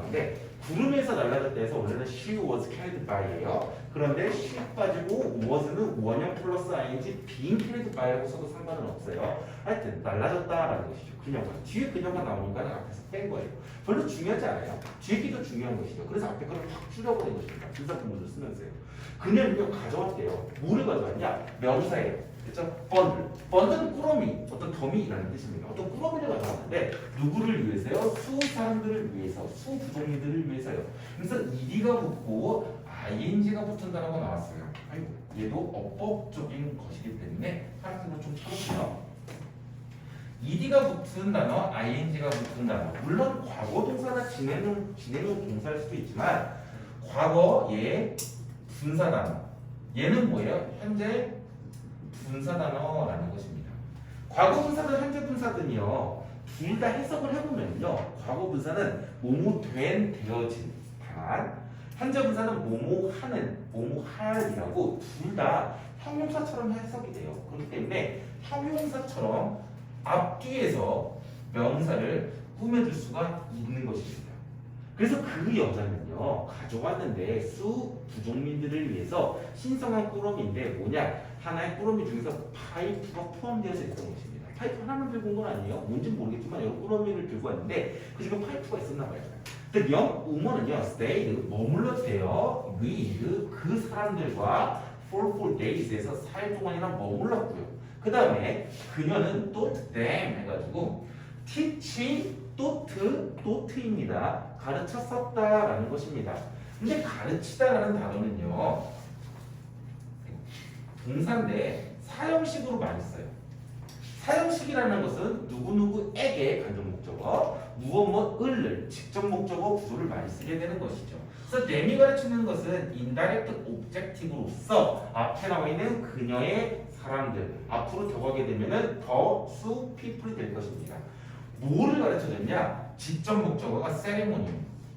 나왔는데 구름에서 날아졌다 해서 원래는 she was carried by예요. 그런데 she 빠지고 was는 원형 플러스 ing being carried by라고 써도 상관은 없어요. 하여튼 날아졌다라는 것이죠. 그녀가 뒤에 그녀가 나오니까 앞에서 뺀 거예요. 별로 중요하지 않아요. 뒤에 게더 중요한 것이죠. 그래서 앞에 거를 확 줄여버린 것입니다. 분사 구문을 쓰면서요. 그녀는요 가져왔대요. 뭐를 가져왔냐? 명사예요. 그렇죠? 번들. 번들은 꾸러미, 어떤 더미라는 뜻입니다. 어떤 꾸러미를 가져왔는데 누구를 위해서요? 수 사람들을 위해서, 수 부족민들을 위해서요. 그래서 ed가 붙고 ing가 붙은 단어가 나왔어요. 아이고, 얘도 어법적인 것이기 때문에 파란색으로 좀 쳐볼게요. ed가 붙은 단어, ing가 붙은 단어. 물론 과거 동사나 진행형 동사일 수도 있지만 과거의 분사 단어. 얘는 뭐예요? 현재 분사 단어라는 것입니다. 과거 분사든 현재 분사든요 둘 다 해석을 해보면요 과거 분사는 뭐뭐 된 되어진 단 현재 분사는 뭐뭐 하는 뭐뭐 할이라고 둘 다 형용사처럼 해석이 돼요. 그렇기 때문에 형용사처럼 앞뒤에서 명사를 꾸며줄 수가 있는 것입니다. 그래서 그 여자는요 가져왔는데 수 부족민들을 위해서 신성한 꾸러미인데 뭐냐 하나의 꾸러미 중에서 파이프가 포함되어져 있던 것입니다. 파이프 하나만 들고 온 건 아니에요. 뭔지는 모르겠지만 여러 꾸러미를 들고 왔는데 그 중에 파이프가 있었나 봐요. The young woman은요 stayed 머물렀대요 with 그 사람들과 for days에서 4일 동안이나 머물렀고요. 그 다음에 그녀는 taught them 해가지고 teaching taught 가르쳤었다라는 것입니다. 근데 가르치다라는 단어는요 동사인데 사형식으로 많이 써요. 사형식이라는 것은 누구누구에게 간접 목적어, 무엇을 직접 목적어 구조를 많이 쓰게 되는 것이죠. 그래서 them이 가르치는 것은 indirect objective로서 앞에 나와 있는 그녀의 사람들 앞으로 더 가게 되면은 더 수 people이 될 것입니다. 뭐를 가르쳐줬냐? 직접 목적어가 ceremony.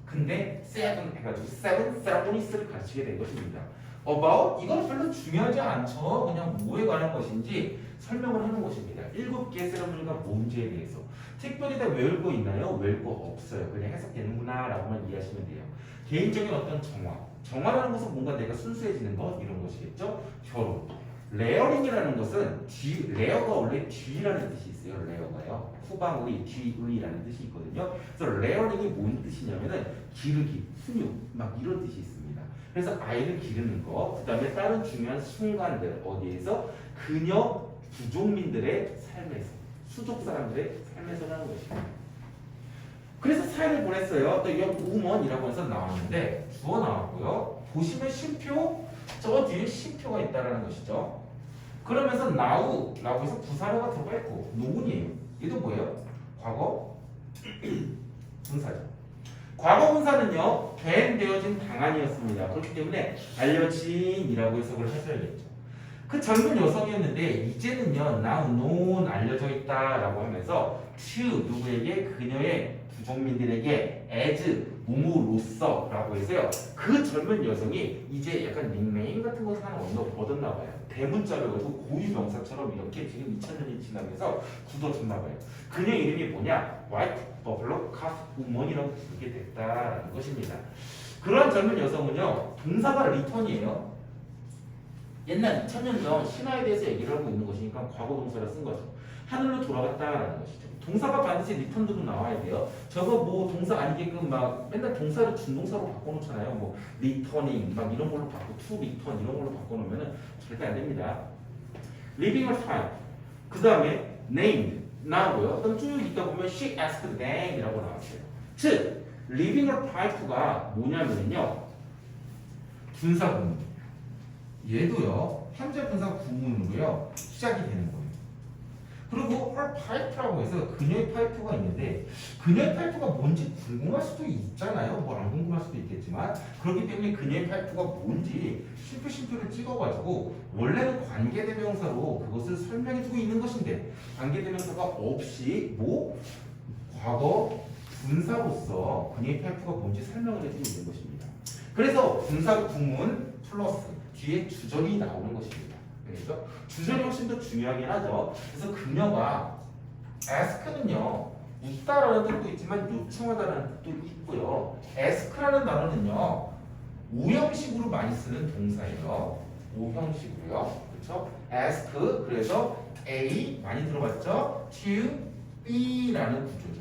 근데 seven 해가지고 seven ceremonies를 가르치게 된 것입니다. about 이건 별로 중요하지 않죠. 그냥 뭐에 관한 것인지 설명을 하는 것입니다. 7개의 세레모니가 뭔지에 대해서 특별히 다 외울 거 있나요? 외울 거 없어요. 그냥 해석되는구나 라고만 이해하시면 돼요. 개인적인 어떤 정화라는 것은 뭔가 내가 순수해지는 것 이런 것이겠죠. 결혼 레어링이라는 것은 레어가 원래 뒤라는 뜻이 있어요. 레어가요. 후방의, 뒤의라는 뜻이 있거든요. 그래서 레어링이 뭔 뜻이냐면은 기르기, 훈육 막 이런 뜻이 있습니다. 그래서 아이를 기르는 거, 그 다음에 다른 중요한 순간들 어디에서 그녀 부족민들의 삶에서, 수족 사람들의 삶에서라는 것입니다. 그래서 사연을 보냈어요. 또 young woman이라고 해서 나왔는데 주어 나왔고요. 보시면 쉼표, 저 뒤에 쉼표가 있다라는 것이죠. 그러면서 now라고 해서 부사로가 들어가 있고 노운이에요. 얘도 뭐예요? 과거 분사죠. 과거 분사는요 되어진 당한이었습니다. 그렇기 때문에 알려진이라고 해석을 하셔야겠죠. 그 젊은 여성이었는데 이제는요 now known 알려져 있다라고 하면서 to 누구에게 그녀의 부족민들에게 as 모모로서라고 해서요 그 젊은 여성이 이제 약간 닉네임 같은 것을 하나 얻었나 봐요. 대문자를 가지고 고유 명사처럼 이렇게 지금 2000년이 지나면서 굳어졌나 봐요. 그녀 이름이 뭐냐? White Buffalo Calf Woman이라고 부르게 됐다라는 것입니다. 그러한 젊은 여성은요 동사가 return이에요. 옛날 2000년 전 신화에 대해서 얘기를 하고 있는 것이니까 과거 동사를 쓴 거죠. 하늘로 돌아갔다라는 것이죠. 동사가 반드시 리턴도 나와야 돼요. 저거 뭐 동사 아니게끔 막 맨날 동사를 준동사로 바꿔놓잖아요. 뭐 리터닝 막 이런 걸로 바꿔 to return 이런 걸로 바꿔놓으면은 절대 안 됩니다. living a time 그 다음에 named 나오고요. 그럼 쭉 있다 보면 she asked them이라고 나왔어요. 즉 living a pipe가 뭐냐면요 분사 구문 얘도요 현재 분사 구문으로요 시작이 되는 거예요. 그리고 her pipe라고 해서 그녀의 파이프가 있는데 그녀의 파이프가 뭔지 궁금할 수도 있잖아요. 뭐 안 궁금할 수도 있겠지만 그렇기 때문에 그녀의 파이프가 뭔지 쉼표를 찍어가지고 원래는 관계대명사로 그것을 설명해주고 있는 것인데 관계대명사가 없이 뭐 과거 분사로서 그녀의 파이프가 뭔지 설명을 해주고 있는 것입니다. 그래서 분사 구문 플러스 뒤에 주절이 나오는 것입니다. 그래서 주절이 훨씬 더 중요하긴 하죠. 그래서 그녀가 ask는요 묻다라는 뜻도 있지만 요청하다라는 뜻도 있고요. ask라는 단어는요. 오형식으로 많이 쓰는 동사예요. 오형식으로요. 그렇죠? ask 그래서 A 많이 들어봤죠? to B라는 구조죠.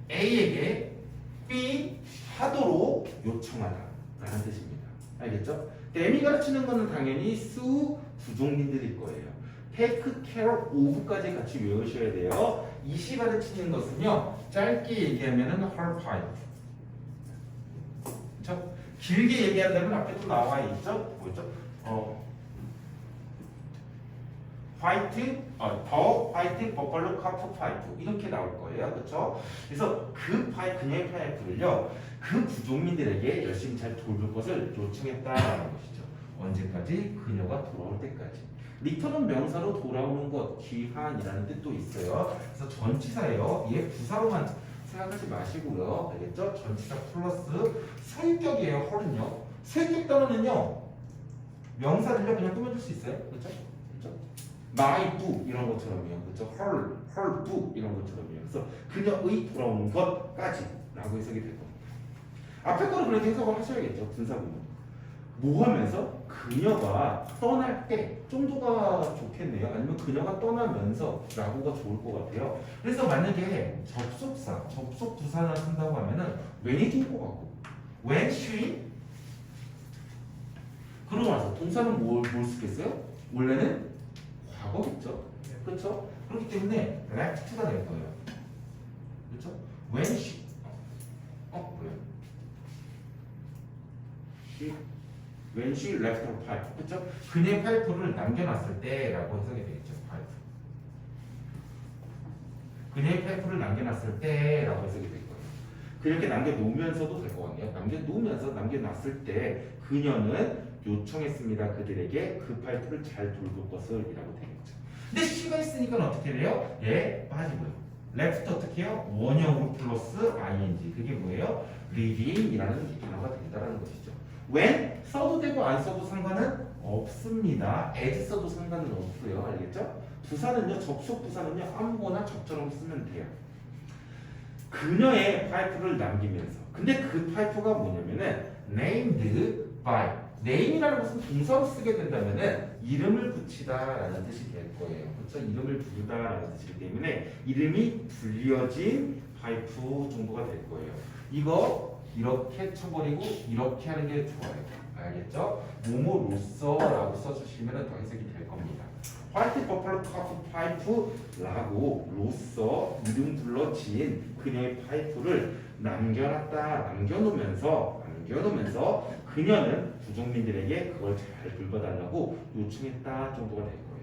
A에게 B 하도록 요청하다 라는 뜻입니다. 알겠죠? 댐이 가르치는 거는 당연히 수 부종민들일 거예요. take care of까지 같이 외우셔야 돼요. 이시 가르치는 것은요. 짧게 얘기하면은 her pipe. 그렇죠? 길게 얘기한다면 앞에 또 나와 있죠? 뭐죠? 화이트, 더 화이트 버팔로 카프 파이프 이렇게 나올 거예요, 그렇죠? 그래서 그 그녀의 파이프를요, 그 부족민들에게 열심히 잘 돌볼 것을 요청했다라는 것이죠. 언제까지? 그녀가 돌아올 때까지. 리턴은 명사로 돌아오는 것, 귀한이라는 뜻도 있어요. 그래서 전치사예요. 얘 부사로만 생각하지 마시고요, 알겠죠? 전치사 플러스 소유격이에요. 헐은요. 소유격 단어는요, 명사를요 그냥 꾸며줄 수 있어요, 그렇죠? my book 이런 것처럼요, 그렇죠? her book 이런 것처럼요. 그래서 그녀의 돌아오는 것까지라고 해석이 될 겁니다. 앞에 거를 그렇게 해석을 하셔야겠죠. 분사구문. 뭐 하면서 그녀가 떠날 때 정도가 좋겠네요. 아니면 그녀가 떠나면서 라고가 좋을 것 같아요. 그래서 만약에 접속사, 접속 부사나 쓴다고 하면은 when이 좋을 것 같고, when she 그러고 나서 동사는 뭘 쓰겠어요? 원래는 과거겠죠. 그렇죠? 그렇기 때문에 left가 될 거예요. 그렇죠? when she 뭐야? when she left her pipe. 그렇죠? 그녀의 파이프를 남겨놨을 때라고 해석이 되겠죠. 파이프. 그녀의 파이프를 남겨놨을 때라고 해석이 될 거예요. 그렇게 남겨놓으면서도 될 것 같네요. 남겨놨을 때 그녀는 요청했습니다. 그들에게 그 파이프를 잘 돌볼 것을 이라고 되겠죠. 근데 she가 있으니까 어떻게 돼요? 예, 빠지고요. left 어떻게 해요? 원형으로 플러스 ing. 그게 뭐예요? living이라는 단어가 된다는 것이죠. when 써도 되고 안 써도 상관은 없습니다. as 써도 상관은 없고요. 알겠죠? 부사는요, 접속 부사는요, 아무거나 적절하게 쓰면 돼요. 그녀의 파이프를 남기면서. 근데 그 파이프가 뭐냐면은 named by. name이라는 것은 동사로 쓰게 된다면은 이름을 붙이다라는 뜻이 될 거예요. 그렇죠? 이름을 부르다라는 뜻이기 때문에 이름이 불려진 파이프 정도가 될 거예요. 이거 이렇게 쳐버리고 이렇게 하는 게 좋아요. 알겠죠? 뭐뭐로써라고 써주시면 더 해석이 될 겁니다. 화이트 버팔로 카프 파이프라고 로써 이름 불러진 그녀의 파이프를 남겨놓으면서 그녀는 부족민들에게 그걸 잘 돌봐달라고 요청했다 정도가 될 거예요.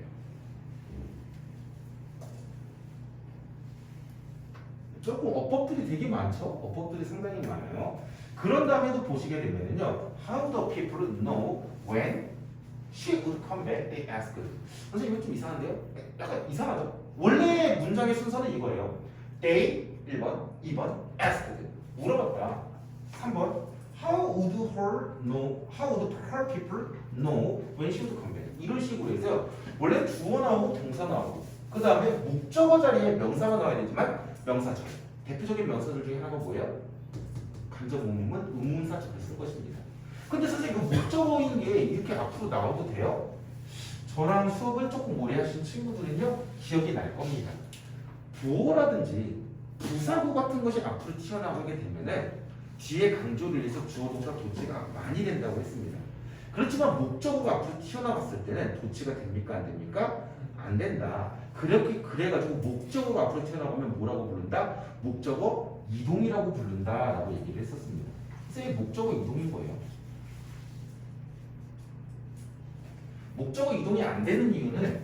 조금 어법들이 되게 많죠? 어법들이 상당히 많아요. 그런 다음에도 보시게 되면요, how the people know when she would come back, they asked. 선생님 이거 좀 이상한데요? 약간 이상하죠? 원래 문장의 순서는 이거예요. They 1번, 2번 asked 물어봤다. 3번 How would her people know when she would come back? 이런 식으로 해서 원래 주어 나오고 동사 나오고 그 다음에 목적어 자리에 명사가 나와야 되지만 명사절. 대표적인 명사들 중에 하나가 뭐예요? 간접 의문문, 의문사절을 쓸 것입니다. 근데 선생님 그 목적어인 게 이렇게 앞으로 나와도 돼요? 저랑 수업을 조금 오래 하신 친구들은요 기억이 날 겁니다. 부호라든지 부사구 같은 것이 앞으로 튀어나오게 되면은 뒤에 강조를 해서 주어 동사 도치가 많이 된다고 했습니다. 그렇지만 목적어가 앞으로 튀어나왔을 때는 도치가 됩니까 안 됩니까? 안 된다. 그래가지고 목적어가 앞으로 튀어나오면 뭐라고 부른다? 목적어 이동이라고 부른다라고 얘기를 했었습니다. 선생님 목적어 이동인 거예요. 목적어 이동이 안 되는 이유는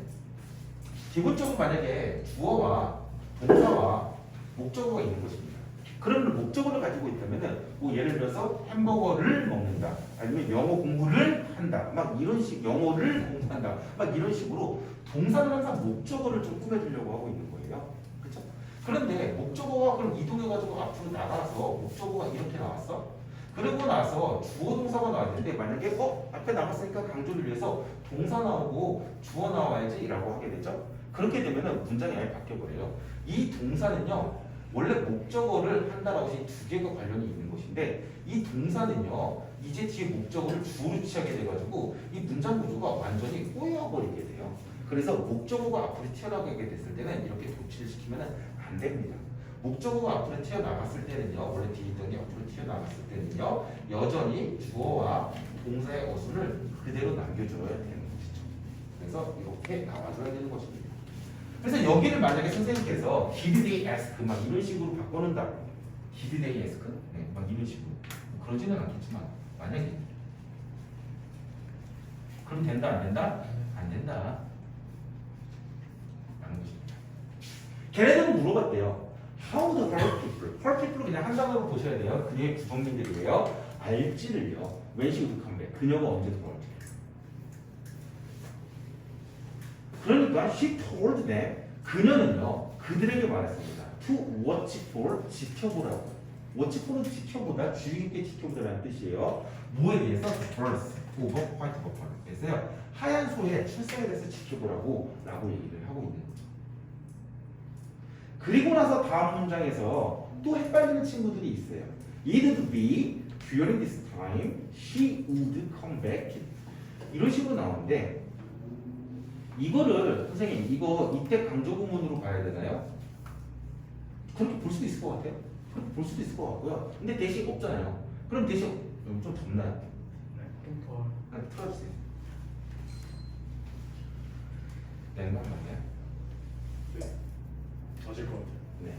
기본적으로 만약에 주어와 동사와 목적어가 있는 것입니다. 그러면 목적어를 가지고 있다면은 뭐 예를 들어서 햄버거를 먹는다, 아니면 영어 공부를 한다, 막 이런 식 영어를 공부한다, 막 이런 식으로 동사는 항상 목적어를 좀 꾸며주려고 하고 있는 거예요. 그렇죠? 그런데 목적어가 그럼 이동해가지고 앞으로 나가서 목적어가 이렇게 나왔어. 그러고 나서 주어 동사가 나왔는데 만약에 앞에 나갔으니까 강조를 위해서 동사 나오고 주어 나와야지라고 하게 되죠. 그렇게 되면은 문장이 아예 바뀌어버려요. 이 동사는요 원래 목적어를 한다라고 해서 두 개가 관련이 있는 것인데 이 동사는요 이제 뒤에 목적어를 주어로 취하게 돼가지고 이 문장 구조가 완전히 꼬여버리게 돼요. 그래서 목적어가 앞으로 튀어나가게 됐을 때는 이렇게 도치를 시키면 안 됩니다. 목적어가 앞으로 튀어나갔을 때는요 원래 뒤에 있던 게 앞으로 튀어나갔을 때는요 여전히 주어와 동사의 어순을 그대로 남겨줘야 되는 것이죠. 그래서 이렇게 나와줘야 되는 것입니다. 그래서 여기를 만약에 선생님께서 did they ask 막 이런 식으로 바꿔놓는다. did they ask? 네, 막 이런 식으로. 그러지는 않겠지만 만약에 그럼 된다 안 된다? 안 된다. 라는 것입니다. 걔네들은 물어봤대요. How the her people? her people을 그냥 한 단어로 보셔야 돼요. 그녀의 구성민들이에요. 알지를요. When she would come back. 그녀가 언제 돌아올지. 그러니까 she told them. 그녀는요. 그들에게 말했습니다. To watch for. 지켜보라고. watch for는 지켜보다. 주의 깊게 지켜보다라는 뜻이에요. 뭐에 대해서? birds. over white buffalo. 그래서요. 하얀 소의 출생에 대해서 지켜보라고 라고 얘기를 하고 있는 거죠. 그리고 나서 다음 문장에서 또 헷갈리는 친구들이 있어요. It would be during this time she would come back. 이런 식으로 나오는데 이거를 선생님 이거 이때 강조 구문으로 봐야 되나요? 그렇게 볼 수도 있을 것 같아요. 그렇게 볼 수도 있을 것 같고요. 근데 대신 없잖아요. 그럼 대신 좀 덥나요? 좀 더. 틀어주세요. 네, 맞나요? 맞을 것 같아요. 네.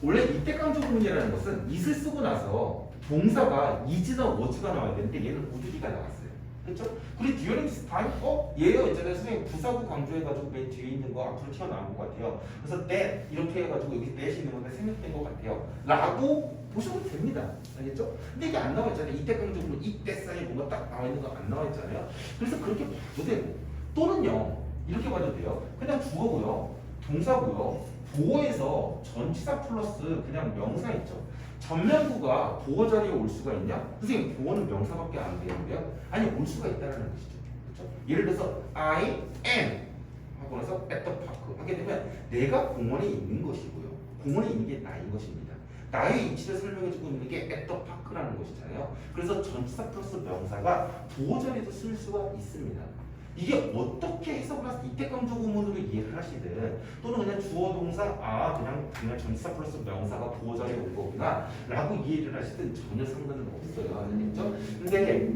원래 이때 강조 구문이라는 것은 it을 쓰고 나서 동사가 is나 was가 나와야 되는데 얘는 would가 나왔어요. 그렇죠? 그리고 during this time, 얘요 있잖아요. 선생님 부사구 강조해가지고 맨 뒤에 있는 거 앞으로 튀어나온 것 같아요. 그래서 that 이렇게 해가지고 여기 that이 있는 건데 생략된 것 같아요. 라고 보셔도 됩니다. 알겠죠? 근데 이게 안 나와 있잖아요. 이때 강조 구문, 이때 사이에 뭔가 딱 나와 있는 거 안 나와 있잖아요. 그래서 그렇게 봐도 되고 또는요 이렇게 봐도 돼요. 그냥 주어고요, 동사고요, 보어에서 전치사 플러스 그냥 명사 있죠. 전면구가 보어 자리에 올 수가 있냐? 선생님 보어는 명사밖에 안 되는데요. 아니 올 수가 있다는 것이죠. 그렇죠? 예를 들어서 I am 하고 나서 at the park 하게 되면 내가 공원에 있는 것이고요. 공원에 있는 게 나인 것입니다. 나의 위치를 설명해주고 있는 게 at the park라는 것이잖아요. 그래서 전치사 플러스 명사가 보어 자리에도 쓸 수가 있습니다. 이게 어떻게 해석을 해서 이때 강조 구문으로 이해를 하시든 또는 그냥 주어 동사 그냥 전치사 플러스 명사가 보호 자리에 온 거구나 라고 이해를 하시든 전혀 상관은 없어요. 알겠죠? 근데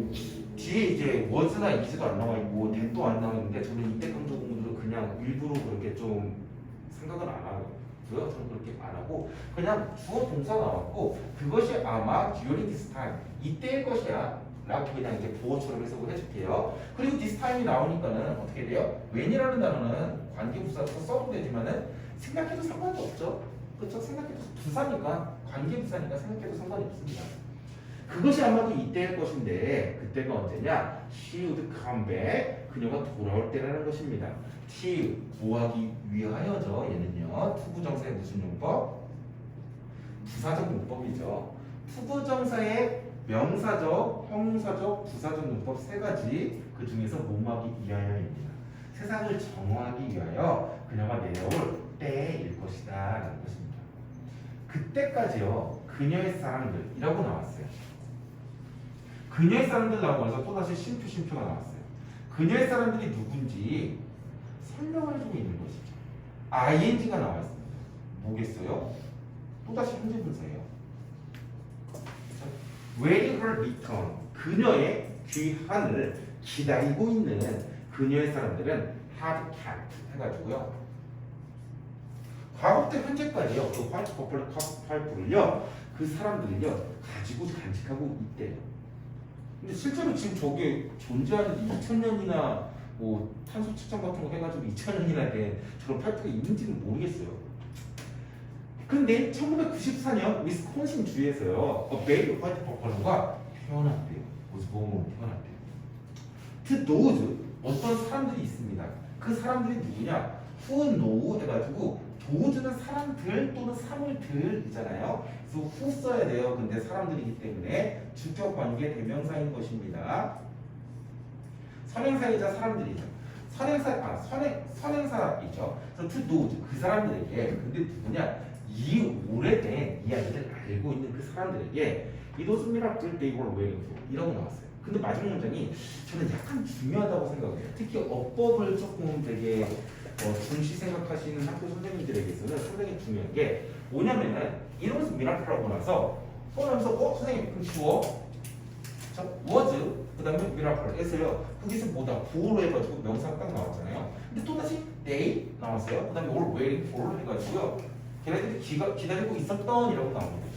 뒤에 이제 was나 is도 안 나와 있고 that도 안 나와 있는데 저는 이때 강조 구문으로 그냥 일부러 그렇게 좀 생각을 안 하고요. 저는 그렇게 안 하고 그냥 주어 동사 나왔고 그것이 아마 during this time 이때의 것이야 라고 그냥 이제 보어처럼 해석을 해줄게요. 그리고 this time이 나오니까는 어떻게 돼요? when이라는 단어는 관계부사로서 써도 되지만은 생각해도 상관이 없죠. 그렇죠? 생각해도 부사니까 관계부사니까 생각해도 상관이 없습니다. 그것이 아마도 이때일 것인데 그때가 언제냐? She would come back. 그녀가 돌아올 때라는 것입니다. T 뭐하기 위하여죠. 얘는요. 투부정사의 무슨 용법? 부사적 용법이죠. 투부정사의 명사적, 형용사적, 부사적 용법 세 가지 그 중에서 뭐하기 위하여입니다. 세상을 정화하기 위하여 그녀가 내려올 때일 것이다 라는 것입니다. 그때까지요 그녀의 사람들이라고 나왔어요. 그녀의 사람들 나오고 나서 또다시 쉼표가 나왔어요. 그녀의 사람들이 누군지 설명을 해주고 있는 것이죠. ing가 나와 있습니다. 뭐겠어요? 또다시 현재 분사예요. Waiting her return. 그녀의 귀환을 기다리고 있는 그녀의 사람들은 had kept 해가지고요. 과거 때 현재까지요. 그 화이트 버플러 파이프를요. 그 사람들을요. 가지고 간직하고 있대요. 근데 실제로 지금 저게 존재하는 2000년이나 뭐 탄소 측정 같은 거 해가지고 2000년이나 된 저런 파이프가 있는지는 모르겠어요. 근데 1994년 위스콘신 주에서요, 베이비 화이트 버펄러가 태어났대요. 오스본으로 태어났대요. 그 those 어떤 사람들이 있습니다. 그 사람들이 누구냐? who know 해가지고 those는 사람들 또는 사물들이잖아요. 그래서 who 써야 돼요. 근데 사람들이기 때문에 주격 관계 대명사인 것입니다. 선행사이자 사람들이죠. 선행사이죠. 그래서 to those 그 사람들에게 근데 누구냐 이 오래된 이야기를 알고 있는 그 사람들에게 이 those miracle they were waiting for 이라고 나왔어요. 근데 마지막 문장이 저는 약간 중요하다고 생각해요. 특히 어법을 조금 되게 중시 생각하시는 학교 선생님들에게서는 상당히 중요한 게 뭐냐면은 이러면서 미라클하고 나서 그러면서 선생님 그럼 주어 was 그 다음에 miracle 했어요. 거기서 뭐다 구호로 해가지고 명사가 딱 나왔잖아요. 근데 또다시 they 나왔어요. 그 다음에 were waiting for 해가지고요. 걔네들이 기다리고 있었던 이라고 나옵니다.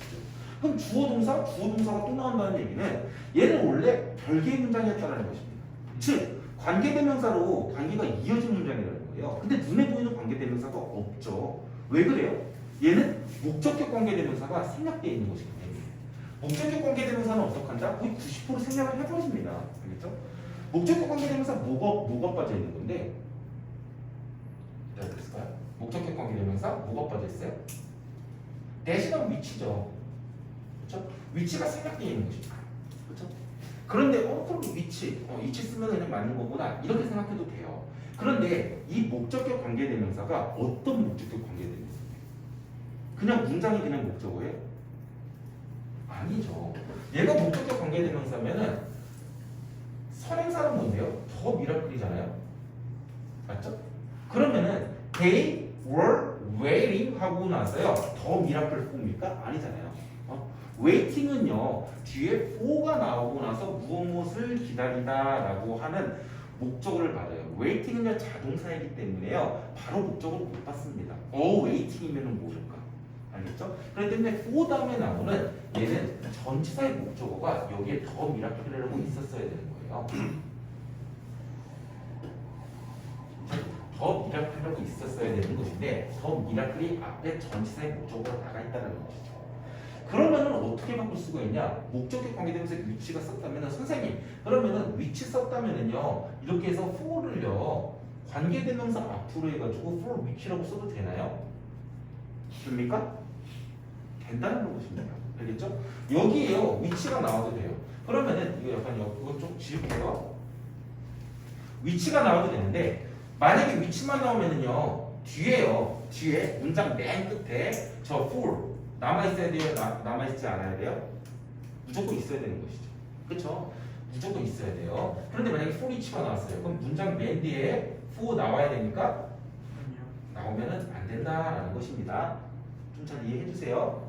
그럼 주어 동사가 또 나온다는 얘기는 얘는 원래 별개의 문장이었다는 것입니다. 즉 관계대명사로 관계가 이어진 문장이라는 거예요. 근데 눈에 보이는 관계대명사가 없죠. 왜 그래요? 얘는 목적격 관계대명사가 생략되어 있는 것이기 때문에. 목적격 관계대명사는 어떡한다? 거의 90% 생략을 해버립니다. 알겠죠? 목적격 관계대명사 뭐가 빠져 있는 건데? 네, 그랬을까요? 목적격 관계대명사 뭐가 빠져 있어요? 대신하고 위치죠. 그렇죠? 위치가 생략되어 있는 것이죠. 그렇죠? 그런데 그럼 위치 쓰면 그냥 맞는 거구나 이렇게 생각해도 돼요. 그런데 이 목적격 관계대명사가 어떤 목적격 관계대명사예요? 그냥 문장이 그냥 목적어예요? 아니죠. 얘가 목적격 관계대명사면은 선행사는 뭔데요? 더 미라클이잖아요. 맞죠? 그러면은 they were waiting 하고 나서요 더 미라클 뽑습니까? 아니잖아요. 웨이팅은요 뒤에 for가 나오고 나서 무엇을 기다리다라고 하는 목적어를 받아요. 웨이팅은요 자동사이기 때문에요 바로 목적어를 못 받습니다. 웨이팅이면은 모를까? 알겠죠? 그렇기 때문에 for 다음에 나오는 얘는 전치사의 목적어가 여기에 더 미라클이라고 있었어야 되는 거예요. 더 미라클이라고 있었어야 되는 것인데 더 미라클이 앞에 전치사의 목적어가 나가 있다는 것이죠. 그러면은 어떻게 바꿀 수가 있냐? 목적격 관계대명사 위치가 썼다면은 선생님 그러면은 위치 썼다면은요 이렇게 해서 for를요 관계대명사 앞으로 해가지고 for 위치라고 써도 되나요? 됩니까? 된다는 것입니다. 알겠죠? 여기에요 위치가 나와도 돼요. 그러면은 이거 약간 이거 좀 지울게요. 위치가 나와도 되는데 만약에 위치만 나오면은요 뒤에 문장 맨 끝에 저 for 남아있어야 돼요? 남아있지 않아야 돼요? 무조건 있어야 되는 것이죠. 그쵸? 무조건 있어야 돼요. 그런데 만약에 for 위치가 나왔어요. 그럼 문장 맨 뒤에 for 나와야 되니까? 나오면은 안 된다라는 것입니다. 좀 잘 이해해 주세요.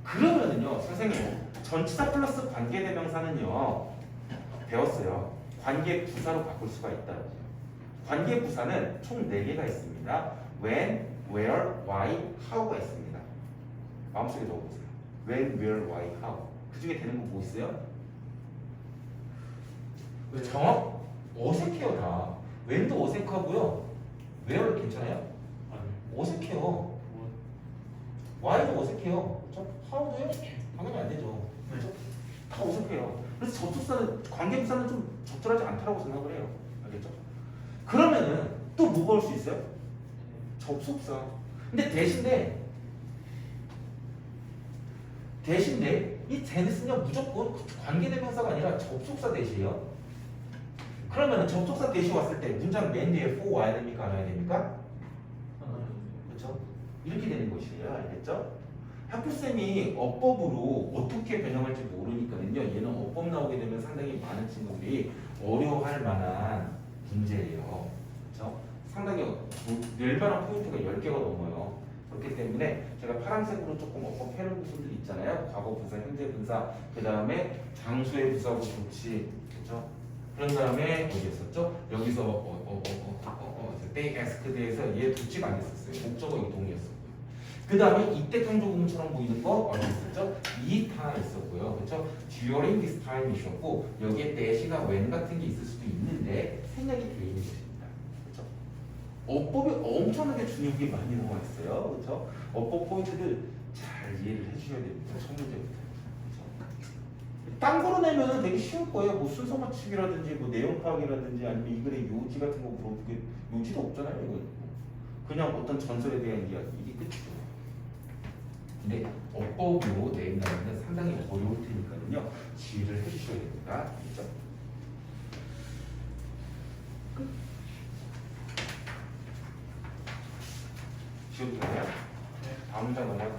그러면은요, 선생님, 전치사 플러스 관계대명사는요, 배웠어요. 관계부사로 바꿀 수가 있다고요. 관계부사는 총 4개가 있습니다. when, where, why, how가 있습니다. 마음속에 적어보세요. when, where, why, how. 그 중에 되는 거 뭐 있어요? 정확? 어색해요 다. when도 어색하고요. where 괜찮아요? 어색해요. why도 어색해요. how도요? 당연히 안 되죠. 그렇죠? 다 어색해요. 그래서 접속사는 관계부사는 좀 적절하지 않다고 생각을 해요. 알겠죠? 그러면은 또 뭐가 올 수 있어요? 접속사. 근데 대신에 이 대신은요 무조건 관계대명사가 아니라 접속사 대시예요. 그러면 접속사 대시 왔을 때 문장 맨 뒤에 for 와야 됩니까? 안 와야 됩니까? 그렇죠? 이렇게 되는 것이에요. 알겠죠? 학교쌤이 어법으로 어떻게 변형할지 모르니까는요. 얘는 어법 나오게 되면 상당히 많은 친구들이 어려워할 만한 문제예요. 그렇죠? 상당히 멸반한 포인트가 10개가 넘어요. 그렇기 때문에 제가 파란색으로 조금 어법 해놓은 분들 있잖아요. 과거 분사, 현재 분사, 그 다음에 장수의 부사고 조치, 그렇죠? 그런 다음에 어디였었죠? 여기서 they asked에서 얘 조치가 안 됐었어요. 목적어 이동이었었고요. 그 다음에 이때 강조구문처럼 보이는 거 어디 있었죠? 이 하나 있었고요. 그렇죠? during this time 이셨고 여기에 that이나 when 같은 게 있을 수도 있는데 생략이 되어 있는 것입니다. 그렇죠? 어법이 엄청나게 중요한 게 많이 나와 있어요. 그렇죠? 어법 포인트들 잘 이해를 해주셔야 됩니다. 첫 문제부터. 딴 거로 내면은 되게 쉬울 거예요. 뭐 순서 맞추기라든지 뭐 내용 파악이라든지 아니면 이 글의 요지 같은 거 물어보게 요지도 없잖아요. 이거 그냥 어떤 전설에 대한 이야기 이게 끝이죠. 근데 어법으로 내인다면 상당히 어려울 테니까요. 지휘를 해주셔야 됩니다. 그렇죠? 지워도 되나요? 다음 문장 넘어가